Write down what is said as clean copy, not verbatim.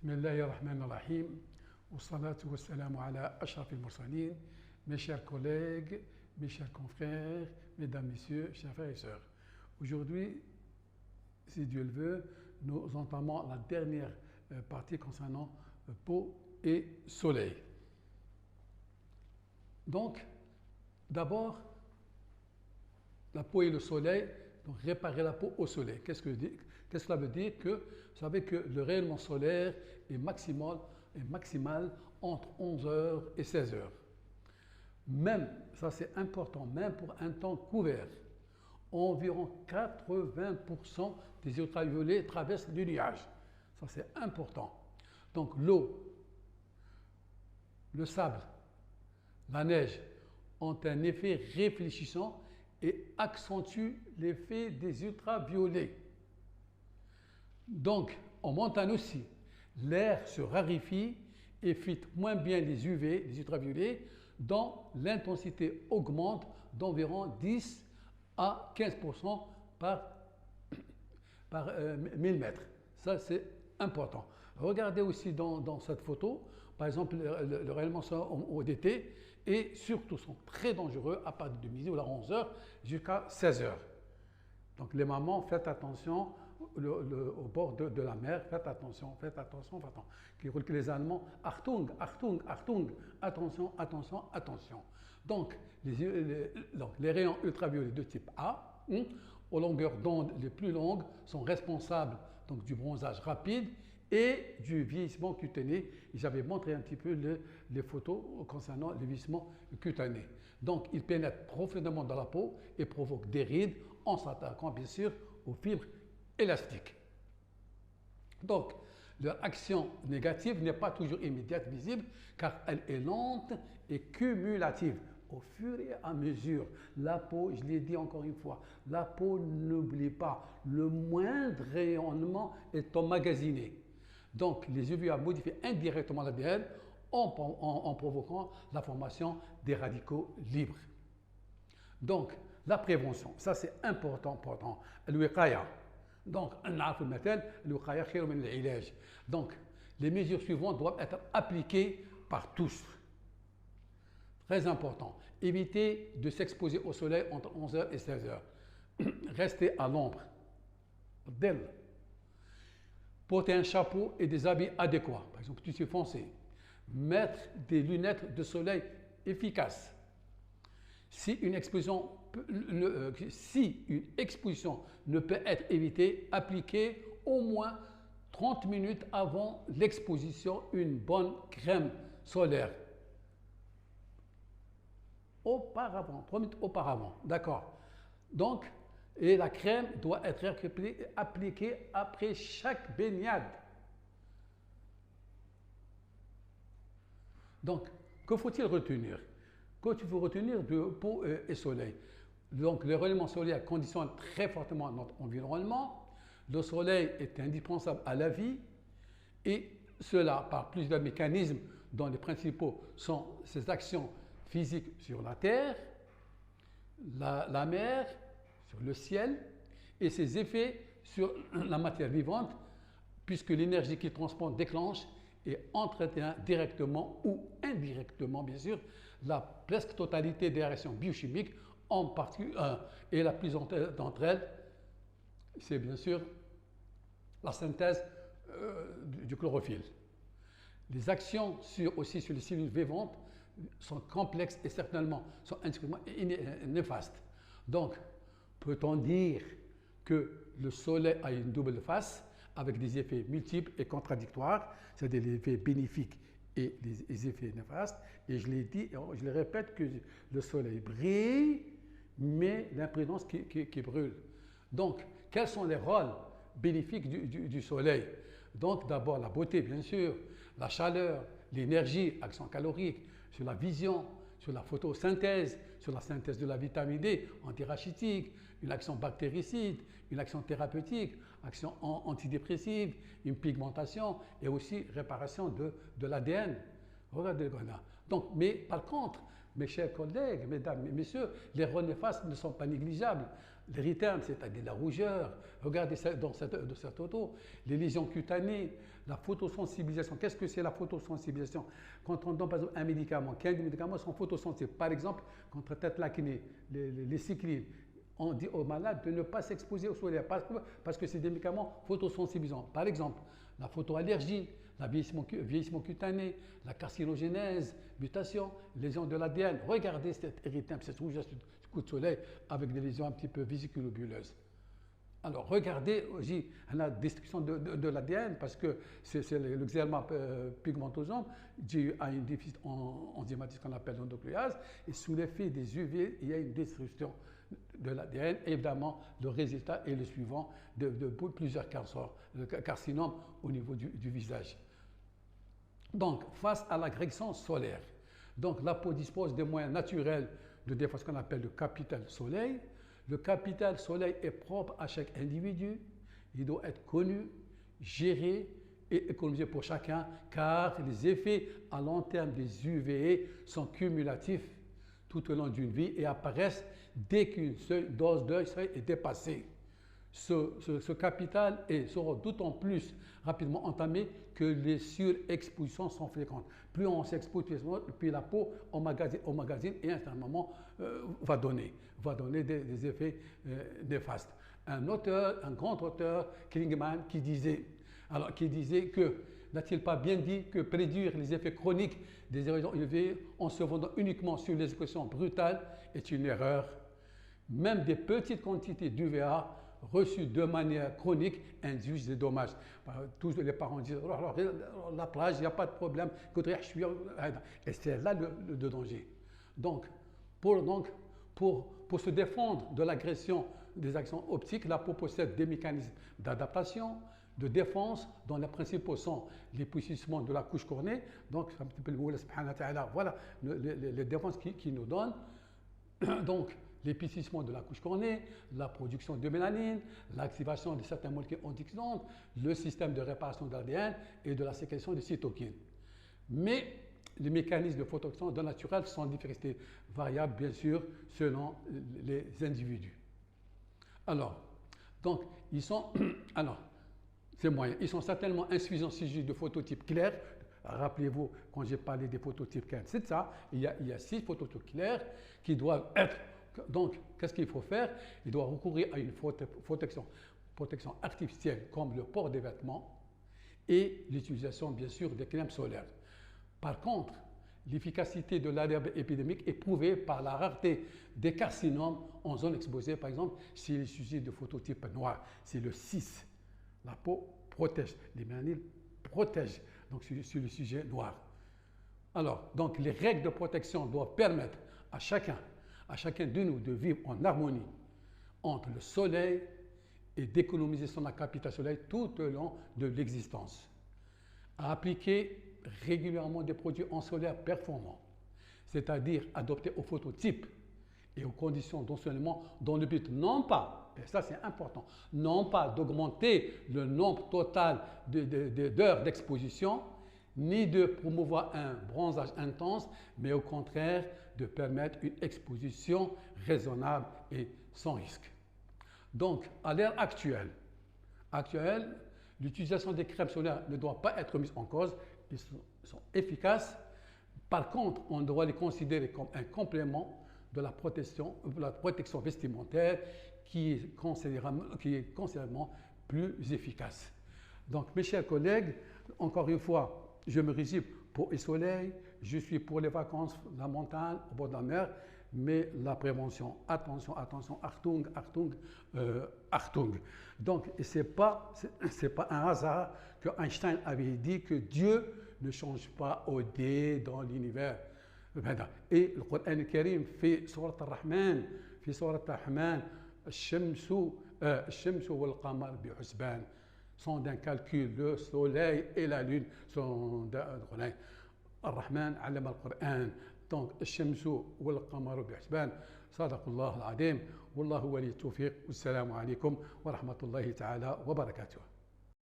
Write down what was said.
بسم الله الرحمن الرحيم والصلاة والسلام على أشرف المرسلين. Mes chers collègues, mes chers confrères, mesdames, messieurs, chers frères et sœurs. Aujourd'hui, si Dieu le veut, nous entamons la dernière partie concernant peau et soleil. Donc, d'abord, la peau et le soleil, donc réparer la peau au soleil. Qu'est-ce que cela veut dire? Que vous savez que le rayonnement solaire est maximal entre 11 heures et 16 heures. Même, ça c'est important, même pour un temps couvert, environ 80% des ultraviolets traversent le nuage. Ça c'est important. Donc l'eau, le sable, la neige ont un effet réfléchissant et accentuent l'effet des ultraviolets. Donc, en montagne aussi, l'air se raréfie et filtre moins bien les UV, les ultraviolets, dont l'intensité augmente d'environ 10 à 15% par 1000 mètres. Ça, c'est important. Regardez aussi dans cette photo, par exemple, le rayonnement solaire au d'été, et surtout sont très dangereux à partir de midi ou à 11 heures jusqu'à 16 heures. Donc les mamans, faites attention au bord de la mer, faites attention. Que les Allemands, Achtung, Achtung, Achtung, attention, attention, attention. Donc les rayons ultraviolets de type A, aux longueurs d'onde les plus longues, sont responsables donc, du bronzage rapide et du vieillissement cutané. J'avais montré un petit peu les photos concernant le vieillissement cutané. Donc, ils pénètrent profondément dans la peau et provoquent des rides en s'attaquant bien sûr aux fibres élastiques. Donc, leur action négative n'est pas toujours immédiate, visible, car elle est lente et cumulative. Au fur et à mesure, la peau, je l'ai dit encore une fois, la peau n'oublie pas, le moindre rayonnement est emmagasiné. Donc, les UVA modifient indirectement l'ADN en provoquant la formation des radicaux libres. Donc, la prévention, ça c'est important. Donc, les mesures suivantes doivent être appliquées par tous. Très important. Éviter de s'exposer au soleil entre 11 heures et 16 heures. Rester à l'ombre d'elle. Porter un chapeau et des habits adéquats, par exemple tissu foncé. Mettre des lunettes de soleil efficaces. Si une exposition ne peut être évitée, appliquez au moins 30 minutes avant l'exposition une bonne crème solaire. 3 minutes auparavant, d'accord. Donc, et la crème doit être appliquée après chaque baignade. Donc, que faut-il retenir? Il faut retenir de peau et soleil. Donc, le rayonnement solaire conditionne très fortement notre environnement. Le soleil est indispensable à la vie et cela par plusieurs mécanismes dont les principaux sont ses actions physiques sur la Terre, la mer, sur le ciel et ses effets sur la matière vivante puisque l'énergie qu'il transporte déclenche et entretient directement ou indirectement, bien sûr, la presque totalité des réactions biochimiques, en particulier, et la plus d'entre elles, c'est bien sûr la synthèse du chlorophylle. Les actions aussi sur les cellules vivantes sont complexes et certainement sont extrêmement néfastes. Donc, peut-on dire que le soleil a une double face avec des effets multiples et contradictoires, c'est-à-dire les effets bénéfiques et les effets néfastes. Et je l'ai dit, et je le répète, que le soleil brille, mais l'imprudence qui brûle. Donc, quels sont les rôles bénéfiques du soleil? Donc, d'abord la beauté, bien sûr, la chaleur, l'énergie, action calorique, sur la vision, sur la photosynthèse, sur la synthèse de la vitamine D, antirachitique, une action bactéricide, une action thérapeutique, action antidépressive, une pigmentation et aussi réparation de l'ADN. Regardez le grenat. Donc, mais par contre, mes chers collègues, mesdames et messieurs, les rôles néfastes ne sont pas négligeables. l'érythème, c'est-à-dire la rougeur. Regardez dans cette photo, les lésions cutanées, la photosensibilisation. Qu'est-ce que c'est la photosensibilisation? Quand on donne par exemple un médicament, 15 médicaments sont photosensibles. Par exemple, contre tête l'acné, les cyclines, on dit aux malades de ne pas s'exposer au soleil parce que c'est des médicaments photosensibilisants. Par exemple, la photoallergie, le vieillissement cutané, la carcinogénèse, mutation, lésions de l'ADN. Regardez cet érythème, cette rougeur, ce coup de soleil avec des lésions un petit peu vésiculobuleuses. Alors regardez aussi la destruction de l'ADN parce que c'est le xéma pigmentosum dû à une déficit enzymatique qu'on appelle l'endonucléase et sous l'effet des UV, il y a une destruction de l'ADN. Évidemment, le résultat est le suivant de plusieurs cancers, de carcinomes au niveau du visage. Donc, face à l'agression solaire, donc la peau dispose des moyens naturels de défense qu'on appelle le capital soleil. Le capital soleil est propre à chaque individu. Il doit être connu, géré et économisé pour chacun car les effets à long terme des UVA sont cumulatifs tout au long d'une vie et apparaissent dès qu'une dose de seuil est dépassée. Ce capital sera d'autant plus rapidement entamé que les surexpositions sont fréquentes. Plus on s'expose, plus la peau emmagasine et à un moment va donner des effets néfastes. Un grand auteur, Klingman, qui disait que n'a-t-il pas bien dit que prédire les effets chroniques des érosions UV en se fondant uniquement sur les expressions brutales est une erreur. Même des petites quantités d'UVA reçues de manière chronique induisent des dommages. Tous les parents disent la plage, il n'y a pas de problème. Et c'est là le danger. Donc, pour se défendre de l'agression des actions optiques, la peau possède des mécanismes d'adaptation, de défense, dont les principaux sont l'épaississement de la couche cornée. Donc, c'est un petit peu le mot, voilà les défenses qui nous donnent. Donc, l'épaississement de la couche cornée, la production de mélanine, l'activation de certaines molécules antioxydantes, le système de réparation de l'ADN et de la sécrétion de cytokines. Mais les mécanismes de protection de naturel sont diversités, variables bien sûr selon les individus. Alors, donc, ces moyens, ils sont certainement insuffisants si j'ai de phototypes clairs. Rappelez-vous, quand j'ai parlé des phototypes 15, c'est ça, il y a 6 phototypes clairs qui doivent être. Donc, qu'est-ce qu'il faut faire? Il doit recourir à une protection artificielle comme le port des vêtements et l'utilisation, bien sûr, des crèmes solaires. Par contre, l'efficacité de l'alerte épidémique est prouvée par la rareté des carcinomes en zone exposée, par exemple, s'il est sujet de phototype noir. C'est le 6. La peau protège, les mélanines protègent, donc sur le sujet noir. Alors, donc, les règles de protection doivent permettre à chacun de nous de vivre en harmonie entre le soleil et d'économiser son capital soleil tout au long de l'existence. À appliquer régulièrement des produits en solaire performants, c'est-à-dire adopter au phototype et aux conditions d'ensoleillement dans le but non pas, et ça c'est important, non pas d'augmenter le nombre total d'heures d'exposition, ni de promouvoir un bronzage intense, mais au contraire de permettre une exposition raisonnable et sans risque. Donc, à l'ère actuelle, l'utilisation des crèmes solaires ne doit pas être mise en cause, ils sont efficaces. Par contre, on doit les considérer comme un complément de la protection vestimentaire qui est considérablement plus efficace. Donc, mes chers collègues, encore une fois, je me résigne pour le soleil, je suis pour les vacances, la montagne, au bord de la mer, mais la prévention, attention, Achtung, Achtung. Donc, ce n'est pas un hasard que Einstein avait dit que Dieu ne change pas au dé dans l'univers. Et le Coran al-Karim fait Surat al-Rahman, الشمس والقمر بحسبان sont d'un calcul, le soleil et la lune sont d'un الرحمن علم القرآن. Donc الشمس والقمر بحسبان. صدق الله العظيم والله ولي التوفيق والسلام عليكم ورحمة الله تعالى وبركاته.